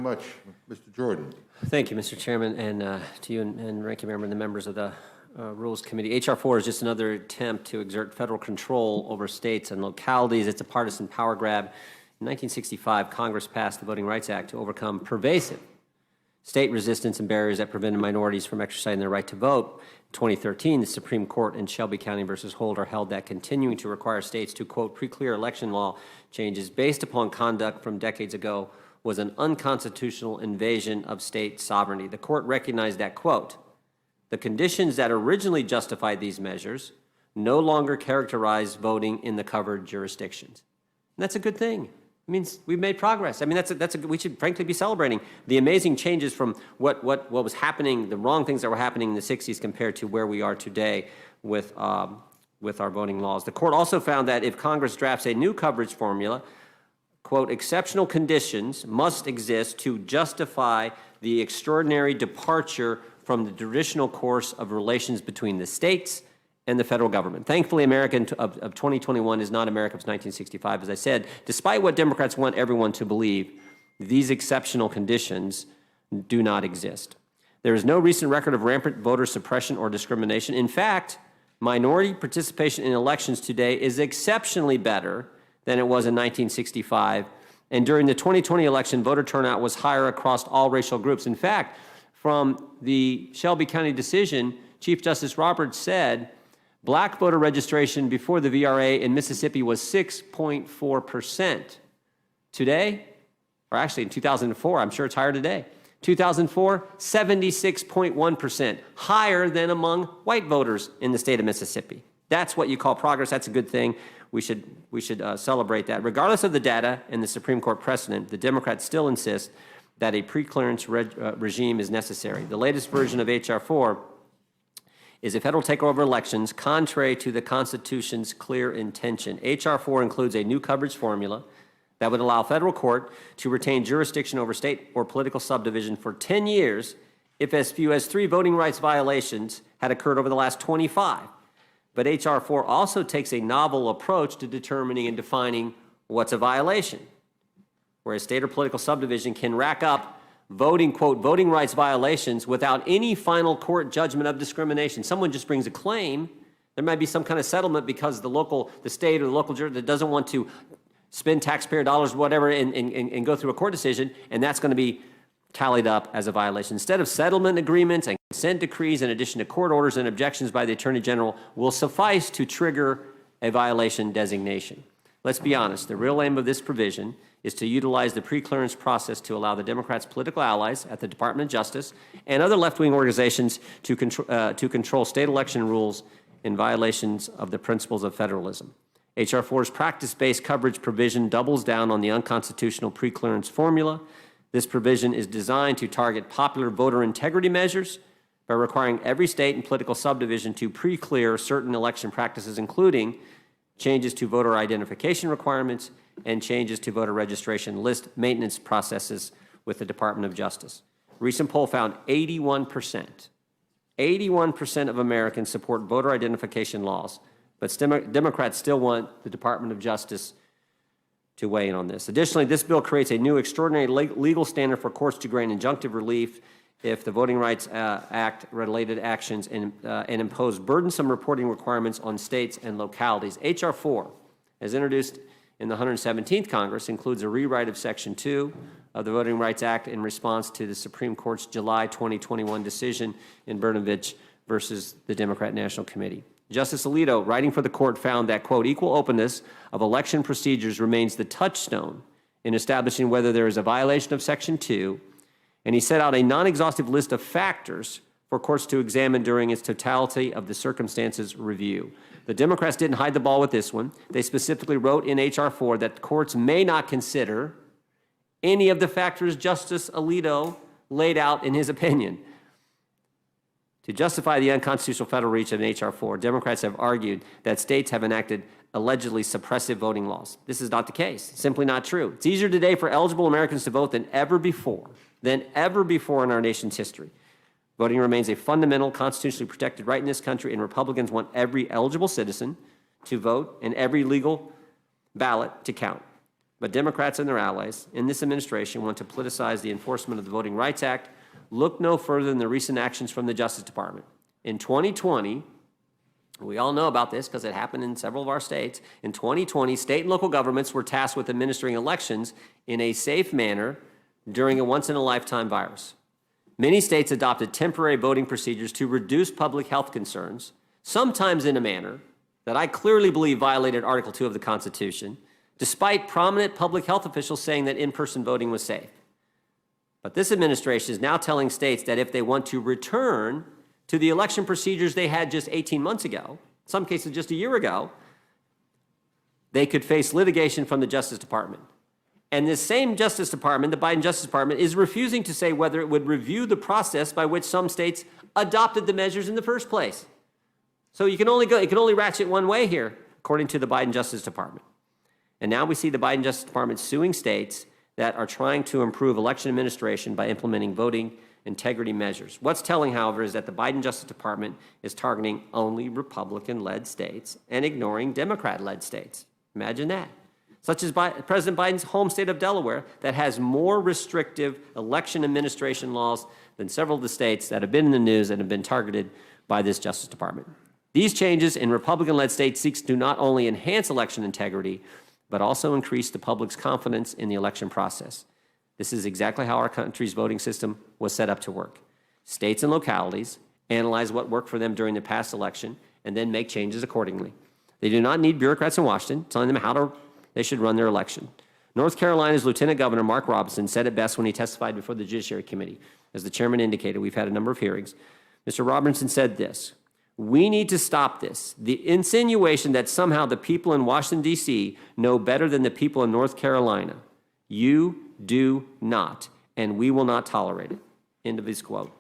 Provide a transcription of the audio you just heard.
Much, Mr. Jordan. Thank you, Mr. Chairman, and to you and Ranking Member and the members of the Rules Committee. H.R. 4 is just another attempt to exert federal control over states and localities. It's a partisan power grab. In 1965, Congress passed the Voting Rights Act to overcome pervasive state resistance and barriers that prevented minorities from exercising their right to vote. In 2013, the Supreme Court in Shelby County versus Holder held that continuing to require states to, quote, pre-clear election law changes based upon conduct from decades ago was an unconstitutional invasion of state sovereignty. The court recognized that, quote, the conditions that originally justified these measures no longer characterize voting in the covered jurisdictions. And that's a good thing. It means we've made progress. I mean, we should frankly be celebrating the amazing changes from what was happening, the wrong things that were happening in the 60s compared to where we are today with our voting laws. The court also found that if Congress drafts a new coverage formula, quote, exceptional conditions must exist to justify the extraordinary departure from the traditional course of relations between the states and the federal government. Thankfully, America of 2021 is not America of 1965. As I said, despite what Democrats want everyone to believe, these exceptional conditions do not exist. There is no recent record of rampant voter suppression or discrimination. In fact, minority participation in elections today is exceptionally better than it was in 1965. And during the 2020 election, voter turnout was higher across all racial groups. In fact, from the Shelby County decision, Chief Justice Roberts said, black voter registration before the VRA in Mississippi was 6.4%. Today, or actually in 2004, I'm sure it's higher today, 2004, 76.1%, higher than among white voters in the state of Mississippi. That's what you call progress. That's a good thing. We should celebrate that. Regardless of the data and the Supreme Court precedent, the Democrats still insist that a pre-clearance regime is necessary. The latest version of H.R. 4 is a federal takeover of elections contrary to the Constitution's clear intention. H.R. 4 includes a new coverage formula that would allow federal court to retain jurisdiction over state or political subdivision for 10 years if as few as 3 voting rights violations had occurred over the last 25. But H.R. 4 also takes a novel approach to determining and defining what's a violation, where a state or political subdivision can rack up voting, quote, voting rights violations without any final court judgment of discrimination. Someone just brings a claim. There might be some kind of settlement because the state or the local jury that doesn't want to spend taxpayer dollars, whatever, and go through a court decision, and that's going to be tallied up as a violation. Instead of settlement agreements and consent decrees in addition to court orders and objections by the Attorney General will suffice to trigger a violation designation. Let's be honest, the real aim of this provision is to utilize the pre-clearance process to allow the Democrats' political allies at the Department of Justice and other left-wing organizations to control state election rules in violations of the principles of federalism. H.R. 4's practice-based coverage provision doubles down on the unconstitutional pre-clearance formula. This provision is designed to target popular voter integrity measures by requiring every state and political subdivision to pre-clear certain election practices, including changes to voter identification requirements and changes to voter registration list maintenance processes with the Department of Justice. A recent poll found 81% of Americans support voter identification laws, but Democrats still want the Department of Justice to weigh in on this. Additionally, this bill creates a new extraordinary legal standard for courts to grant injunctive relief if the Voting Rights Act related actions and impose burdensome reporting requirements on states and localities. H.R. 4, as introduced in the 117th Congress, includes a rewrite of Section 2 of the Voting Rights Act in response to the Supreme Court's July 2021 decision in Brnovich versus the Democrat National Committee. Justice Alito, writing for the court, found that, quote, equal openness of election procedures remains the touchstone in establishing whether there is a violation of Section 2, and he set out a non-exhaustive list of factors for courts to examine during its totality of the circumstances review. The Democrats didn't hide the ball with this one. They specifically wrote in H.R. 4 that courts may not consider any of the factors Justice Alito laid out in his opinion. To justify the unconstitutional federal reach of H.R. 4, Democrats have argued that states have enacted allegedly suppressive voting laws. This is not the case. Simply not true. It's easier today for eligible Americans to vote than ever before in our nation's history. Voting remains a fundamental, constitutionally protected right in this country, and Republicans want every eligible citizen to vote and every legal ballot to count. but Democrats and their allies in this administration want to politicize the enforcement of the Voting Rights Act. Look no further than the recent actions from the Justice Department. In 2020, we all know about this because it happened in several of our states. In 2020, state and local governments were tasked with administering elections in a safe manner during a once-in-a-lifetime virus. Many states adopted temporary voting procedures to reduce public health concerns, sometimes in a manner that I clearly believe violated Article 2 of the Constitution, despite prominent public health officials saying that in-person voting was safe. But this administration is now telling states that if they want to return to the election procedures they had just 18 months ago, in some cases just a year ago, they could face litigation from the Justice Department. And this same Justice Department, the Biden Justice Department, is refusing to say whether it would review the process by which some states adopted the measures in the first place. So it can only ratchet one way here, according to the Biden Justice Department. And now we see the Biden Justice Department suing states that are trying to improve election administration by implementing voting integrity measures. What's telling, however, is that the Biden Justice Department is targeting only Republican-led states and ignoring Democrat-led states. Imagine that. Such as President Biden's home state of Delaware, that has more restrictive election administration laws than several of the states that have been in the news and have been targeted by this Justice Department. These changes in Republican-led states seek to not only enhance election integrity, but also increase the public's confidence in the election process. This is exactly how our country's voting system was set up to work. States and localities analyze what worked for them during the past election and then make changes accordingly. They do not need bureaucrats in Washington telling them how they should run their election. North Carolina's Lieutenant Governor Mark Robinson said it best when he testified before the Judiciary Committee. As the chairman indicated, we've had a number of hearings. Mr. Robinson said this: "We need to stop this. The insinuation that somehow the people in Washington, D.C. know better than the people in North Carolina. You do not, and we will not tolerate it." End of his quote.